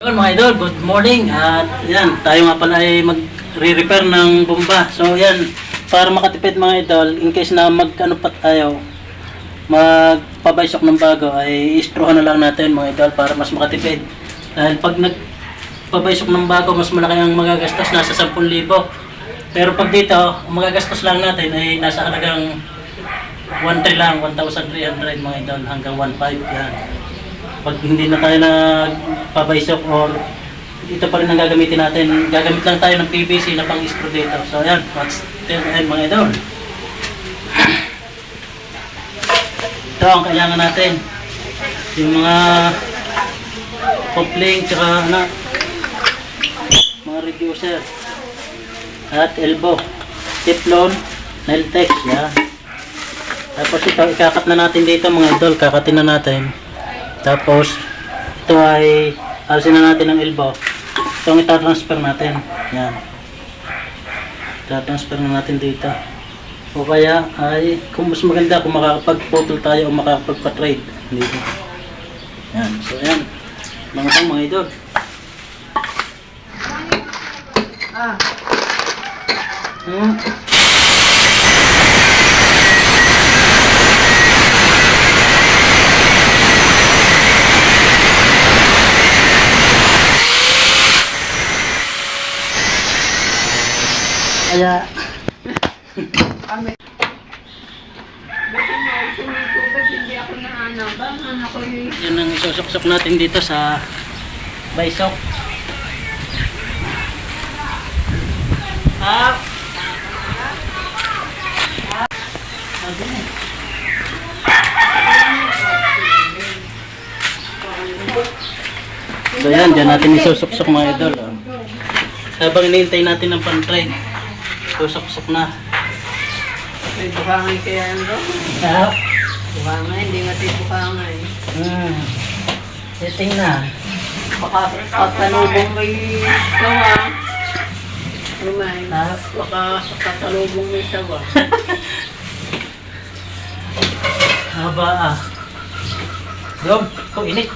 Yun mga idol, good morning at yan, tayo nga pala ay mag-re-repair ng bomba. So yan, para makatipid mga idol, in case na mag-ano pa tayo, magpabaysok ng bago, ay istruhan na lang natin mga idol para mas makatipid. Dahil pag nagpabaysok ng bago, mas malaki ang magagastos, nasa 10,000. Pero pag dito, ang magagastos lang natin ay nasa halagang 1,300 lang, 1,300 mga idol, hanggang 1,500 yan. Pag hindi na tayo nagpabaysok or ito pa rin ang gagamitin natin, gagamit lang tayo ng PVC na pang screw dito. So ayan, what's 10 mga idol. Ito ang kailangan natin. Yung mga coupling, tsaka mga reducer at elbow, teflon, nail text, yan. Tapos ito, ikakat na natin dito mga idol, kakatin na natin. Tapos ito ay alisin na natin ang elbow. Ito ang itatransfer natin. Yan. Itatransfer na natin dito. O kaya ay kung mas maganda kung makakapag-photo tayo o makakapag-trade dito. Yan. So yan. Mga idol. Kaya yan ang isusok-sok natin dito sa baysok. So yan, dyan natin isusok-sok mga idol. Habang hinihintay natin ng pan-trade, susok-sok na. May bukangay kaya yan bro? Bukangay, hindi nga tayo bukangay. Setting na. Baka patalubong may sawa. Rumay, baka patalubong may sawa. Haba ah. Yun, ito init.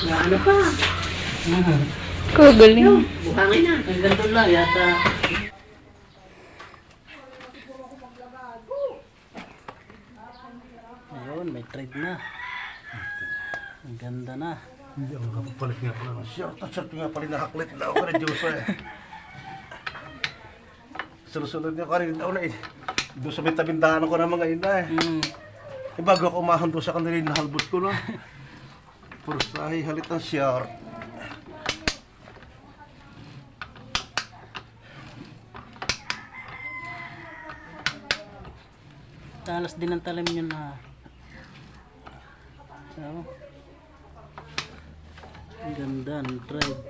Na ano pa? Kagaling. Bukangay na. Ang ganito lang yata. Ayun, may trade na. Ang ganda na. Hindi ako nakapapalit nga pala. Short nga pala nakaklit na ako na Diyos eh. Sulusunod niya ka rin na eh. Doon sa may tabindahan ko na mga ina eh. Eh bago ako umahon doon sa kanila nahalbot ko na. Puro sahi halit ng short. Talas din ang talim nyo na. So, ang ganda ng trade.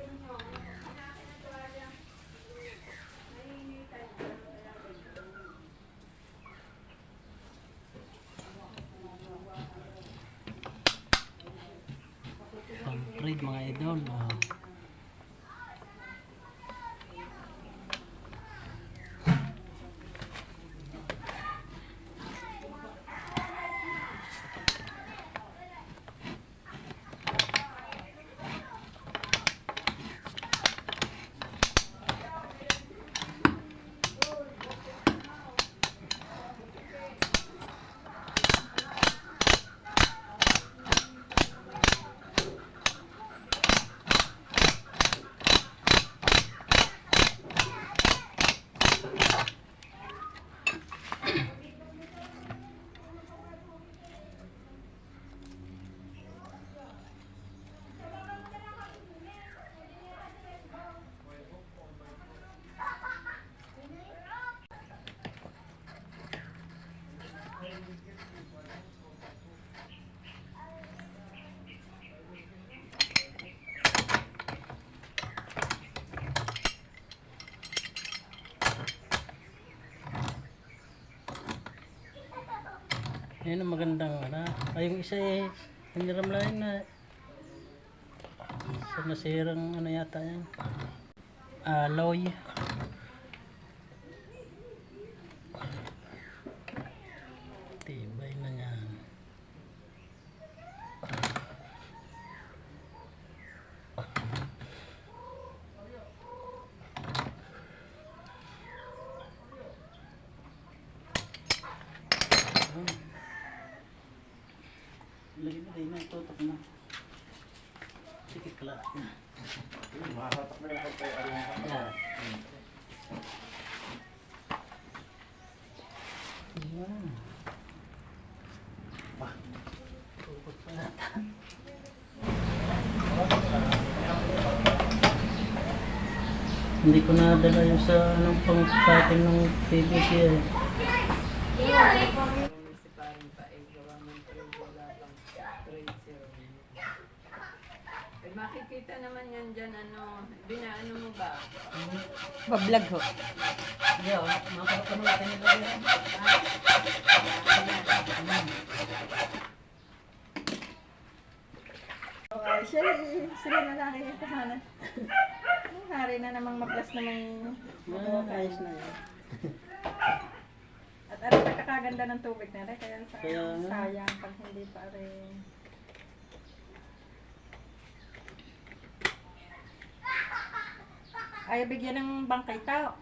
Pang trade mga idol. Yan ang magandang ay yung isa eh hiniramlayan na sa nasirang yata yan alloy. Tibay na yan. Lagi mo din na, tutok na. Sikit ka lang. Mahatak na yung pagkayari. Yan. Yan. Tukot pa natin. Hindi ko nadala yung sa anong pang-cutting ng PVC eh. Municipality pa eh, government trade, wala pang trade zero. Eh, makikita naman yan dyan, ano, binaano mo ba? Bablog ho. Yo, makakapano natin ito yan. Sila na lang yung kahanan. Hari na namang maplas namang Ayos na yan. at ano nagkakaganda ng tubig na rin. Kaya Kaya nga. sayang pag hindi pa rin. Ay, bigyan ng bangkay tao.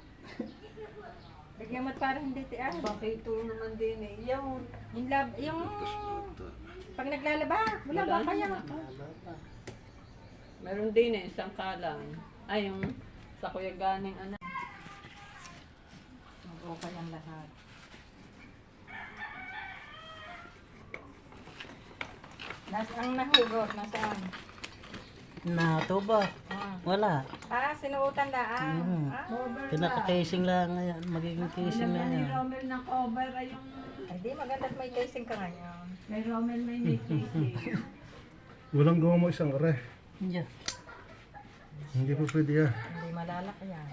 Bigyan mo at parang hindi tiyan. Bakit ito naman din eh, Yung pag naglalaba, wala ba kaya? meron din eh, isang kalang. Ay, yung sa Kuya Ganing anak. Okay ang lahat. Nasaan nahugot? Nasaan? Nato ba? Ah, Wala. sinuutan lang. Mhm. Pinaka-casing lang ngayon. Magiging casing na yan. Romel ng cover ay yung Ay, di maganda at may casing ka ngayon. kay Romel may casing. Walang gawa mo isang are. Yeah. Hindi po pwede yan. Hindi malalaki yan.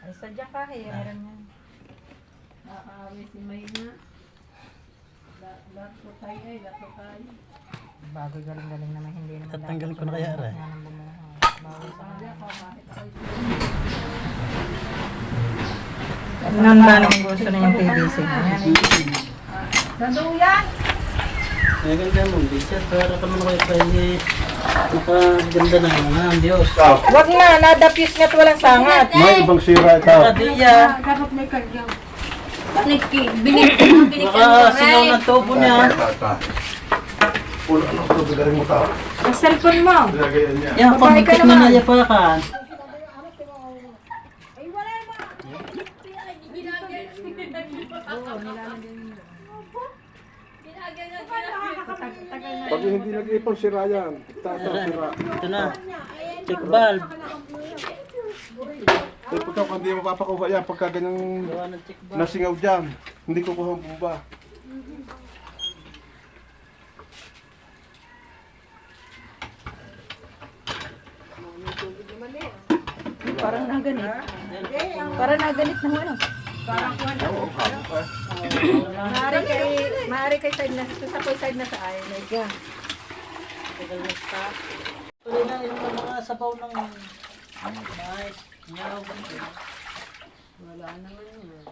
Ay, sadya ka eh. Meron yan. Nakakawin si Mayna. Lato tayo ay, lato tayo. Bago galing-galing naman hindi naman. Tatanggalin ko na kaya, Aray. Bawal sa Sabi ako, bakit ako Nang lang gusto na yung PVC. Ayan eh. Saduyan! Kaya ganda mo, Richard. Para ka naman kayo pa nakaganda na nga ang Diyos. Wag na, nadapis nga't walang sangat. May ibang sira ito. Kadiya. Dapat may kagyang. Baka singaw ng tubo niya. Ulo, ano ito? Bigaling mo tao. Ang cellphone mo. Lagayan niya. Yan, pagkakit na nayapakan. Pag hindi nag-ipon, sira yan. Sira. Ito na. Check valve. Eh, pagka kung hindi mapapakuha yan, pagka ganyang Gawa ng check valve. nasingaw dyan, hindi ko kuha ang bumba. Parang naganit. Parang naganit na ano. Maaari kay side na, sa ko'y side na sa ay. Medyo. Tagal na stock. Tuloy na yung mga sabaw ng mais, nyaw. Wala naman yun.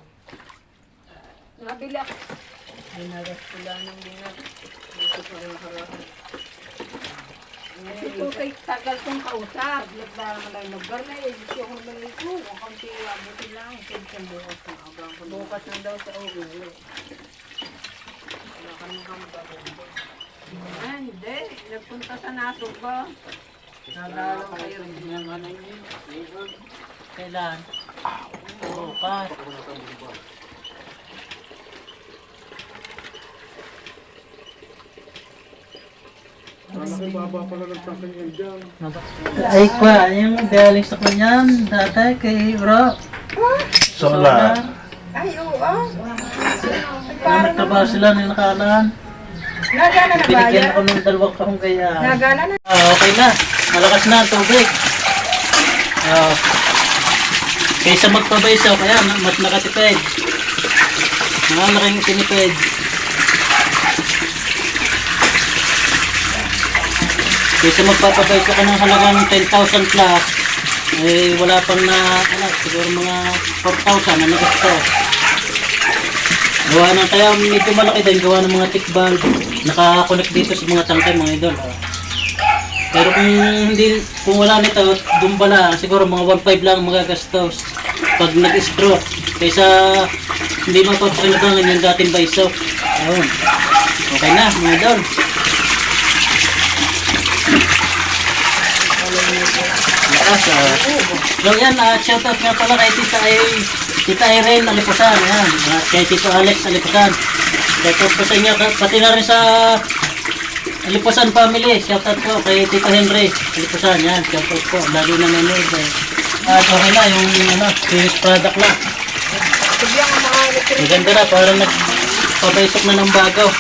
Nabilak. Dinagas pula ng dinag. Dito pa rin harapan. Ito kay tagal kong kausap. Nagdara mo lang naggar na eh. Gusto ko naman ito. Ang kaunti abutin lang. Kaya bukas na abang ko. Bukas na daw sa ulo. Wala kami hambag. Ah, hindi. Nagpunta sa nasog ba? Nadalo kayo. Kailan? Bukas. Malaki baba pala ng sakin yan dyan. Ay pa, yung dialing stock na yan, dati kay bro. Solar. Ay, oo. Nagtrabaho sila na nakalaan. Nagana na ba Binigyan yan? ako ng dalawang kahong kaya. Nagana na. Okay na, malakas na ang tubig. Kaysa magpabaysaw, kaya mas nakatipid. Malaking tinipid. Kaysa magpapabaysaw ka ng halagang 10,000 plus, eh wala pang na, siguro mga 4,000 na nag-ito. Gawa ng kaya medyo malaki din, gawa ng mga tick valve. Naka-connect dito sa mga tangkay mga idol. Pero kung wala nito, dumbala, siguro mga 1.5 lang magagastos pag nag-stroke. Kaysa hindi mapapakinabangan yung dating baysaw. Ayun. Okay na mga idol. bukas. So yan, shoutout nga pala kay Tita Irene Alipusan. Yan. At kay Tito Alex Alipusan. Shoutout po sa inyo. Pati na rin sa Alipusan family. Shoutout po kay Tito Henry Alipusan. Yan, shoutout po. Lagi na nanonood. At okay na, yung finished product na. Bigyan ang mga electric. Maganda na, parang nagpabaysok na ng bagaw.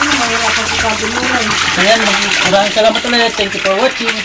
Mahirapan sa sabi mo eh. So yan, maraming salamat ulit. Thank you for watching.